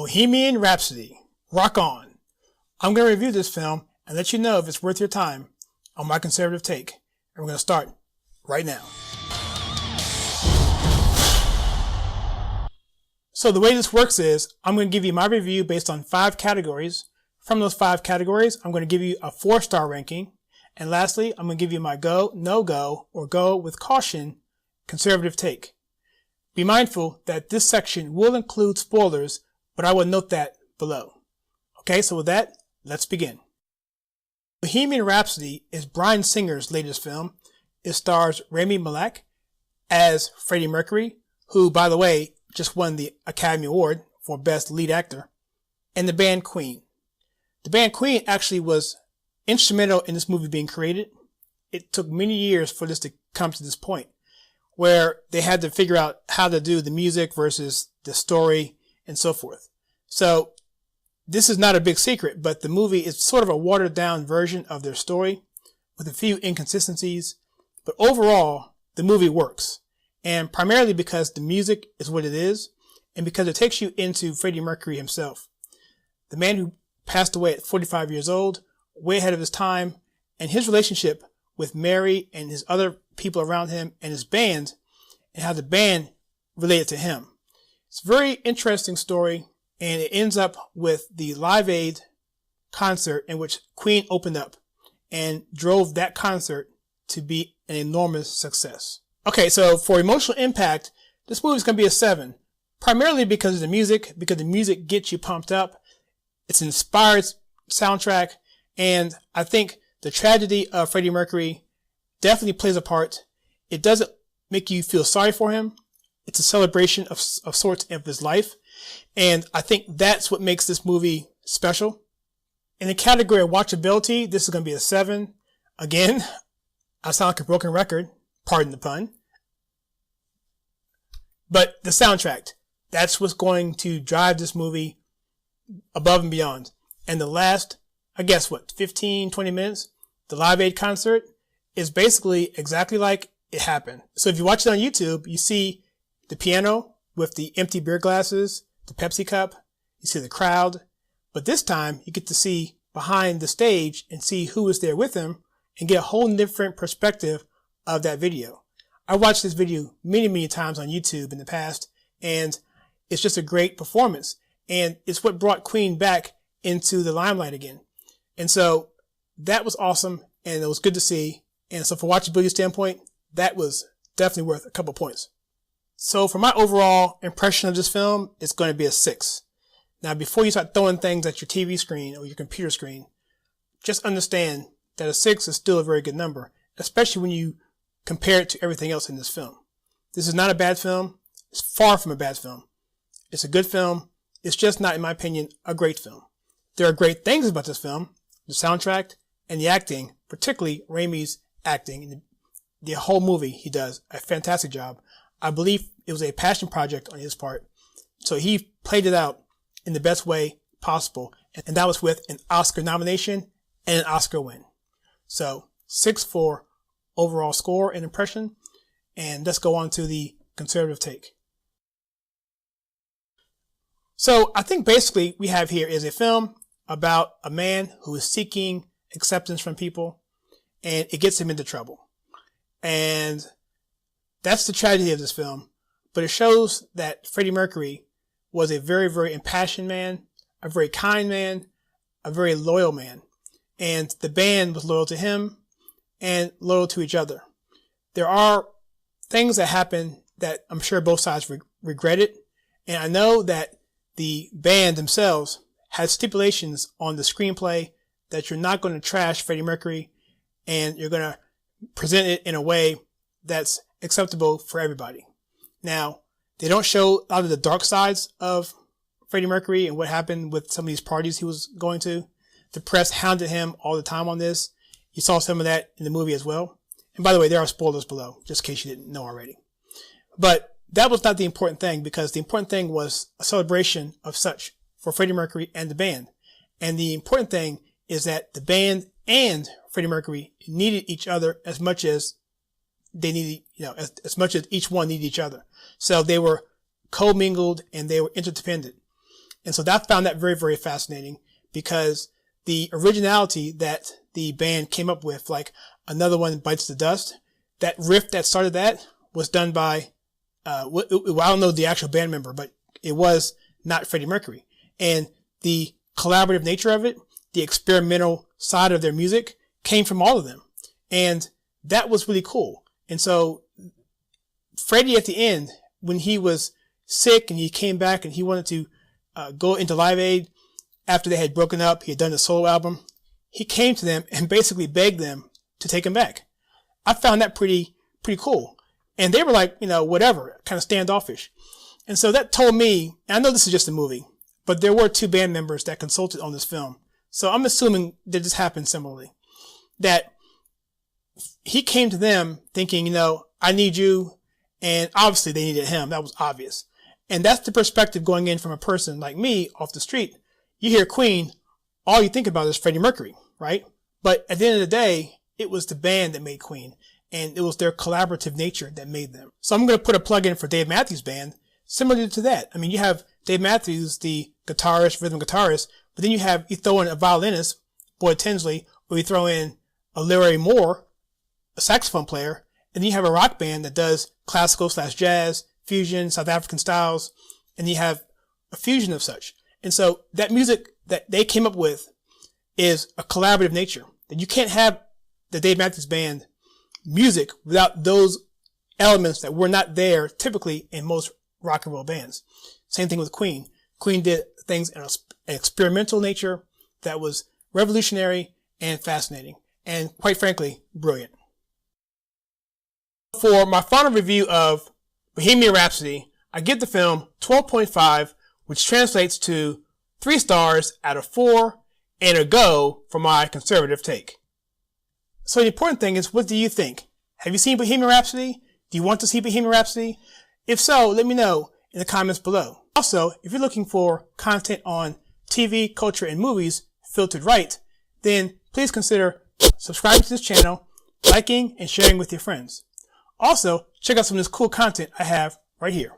Bohemian Rhapsody. Rock on. I'm going to review this film and let you know if it's worth your time on my conservative take. And we're going to start right now. So the way this works is I'm going to give you my review based on 5 categories. From those 5 categories, I'm going to give you a 4-star ranking. And lastly, I'm going to give you my go, no go, or go with caution conservative take. Be mindful that this section will include spoilers, but I will note that below. Okay, so with that, let's begin. Bohemian Rhapsody is Bryan Singer's latest film. It stars Rami Malek as Freddie Mercury, who, by the way, just won the Academy Award for Best Lead Actor, and the band Queen. The band Queen actually was instrumental in this movie being created. It took many years for this to come to this point, where they had to figure out how to do the music versus the story and so forth. So this is not a big secret, but the movie is sort of a watered down version of their story with a few inconsistencies. But overall, the movie works. And primarily because the music is what it is and because it takes you into Freddie Mercury himself. The man who passed away at 45 years old, way ahead of his time, and his relationship with Mary and his other people around him and his band, and how the band related to him. It's a very interesting story, and it ends up with the Live Aid concert in which Queen opened up and drove that concert to be an enormous success. Okay, so for emotional impact, this movie is going to be a 7, primarily because of the music gets you pumped up. It's an inspired soundtrack, and I think the tragedy of Freddie Mercury definitely plays a part. It doesn't make you feel sorry for him. It's a celebration of sorts of his life. And I think that's what makes this movie special. In the category of watchability, this is going to be a 7. Again, I sound like a broken record. Pardon the pun. But the soundtrack, that's what's going to drive this movie above and beyond. And the last, I guess 15, 20 minutes, the Live Aid concert is basically exactly like it happened. So if you watch it on YouTube, you see the piano with the empty beer glasses, the Pepsi cup, you see the crowd. But this time you get to see behind the stage and see who is there with him and get a whole different perspective of that video. I watched this video many, many times on YouTube in the past, and it's just a great performance. And it's what brought Queen back into the limelight again. And so that was awesome, and it was good to see. And so for watchability standpoint, that was definitely worth a couple points. So for my overall impression of this film, it's going to be a 6. Now, before you start throwing things at your TV screen or your computer screen, just understand that a 6 is still a very good number, especially when you compare it to everything else in this film. This is not a bad film. It's far from a bad film. It's a good film. It's just not, in my opinion, a great film. There are great things about this film, the soundtrack and the acting, particularly Rami's acting. The whole movie, he does a fantastic job. I believe it was a passion project on his part. So he played it out in the best way possible. And that was with an Oscar nomination and an Oscar win. So 6 for overall score and impression. And let's go on to the conservative take. So I think basically we have here is a film about a man who is seeking acceptance from people, and it gets him into trouble. And that's the tragedy of this film. But it shows that Freddie Mercury was a very, very impassioned man, a very kind man, a very loyal man. And the band was loyal to him and loyal to each other. There are things that happen that I'm sure both sides regretted. And I know that the band themselves had stipulations on the screenplay that you're not going to trash Freddie Mercury and you're going to present it in a way that's acceptable for everybody. Now, they don't show a lot of the dark sides of Freddie Mercury and what happened with some of these parties he was going to. The press hounded him all the time on this. You saw some of that in the movie as well. And by the way, there are spoilers below, just in case you didn't know already. But that was not the important thing, because the important thing was a celebration of such for Freddie Mercury and the band. And the important thing is that the band and Freddie Mercury needed each other as much as they needed, as much as each one needed each other. So they were co-mingled and they were interdependent. And so I found that very, very fascinating, because the originality that the band came up with, like Another One Bites the Dust, that riff that started that was done by, I don't know the actual band member, but it was not Freddie Mercury. And the collaborative nature of it, the experimental side of their music, came from all of them. And that was really cool. And so Freddie, at the end, when he was sick and he came back and he wanted to go into Live Aid after they had broken up, he had done a solo album, he came to them and basically begged them to take him back. I found that pretty cool. And they were like, whatever, kind of standoffish. And so that told me, and I know this is just a movie, but there were two band members that consulted on this film. So I'm assuming that this happened similarly. That he came to them thinking, I need you. And obviously they needed him. That was obvious. And that's the perspective going in from a person like me off the street. You hear Queen, all you think about is Freddie Mercury, right? But at the end of the day, it was the band that made Queen. And it was their collaborative nature that made them. So I'm going to put a plug in for Dave Matthews Band, similar to that. I mean, you have Dave Matthews, the guitarist, rhythm guitarist, but then you throw in a violinist, Boyd Tinsley, or you throw in a Larry Moore, a saxophone player, and then you have a rock band that does classical/jazz, fusion, South African styles, and you have a fusion of such. And so that music that they came up with is a collaborative nature. That you can't have the Dave Matthews Band music without those elements that were not there typically in most rock and roll bands. Same thing with Queen. Queen did things in an experimental nature that was revolutionary and fascinating, and quite frankly, brilliant. For my final review of Bohemian Rhapsody, I give the film 12.5, which translates to 3 stars out of 4 and a go for my conservative take. So the important thing is, what do you think? Have you seen Bohemian Rhapsody? Do you want to see Bohemian Rhapsody? If so, let me know in the comments below. Also, if you're looking for content on TV, culture, and movies filtered right, then please consider subscribing to this channel, liking, and sharing with your friends. Also, check out some of this cool content I have right here.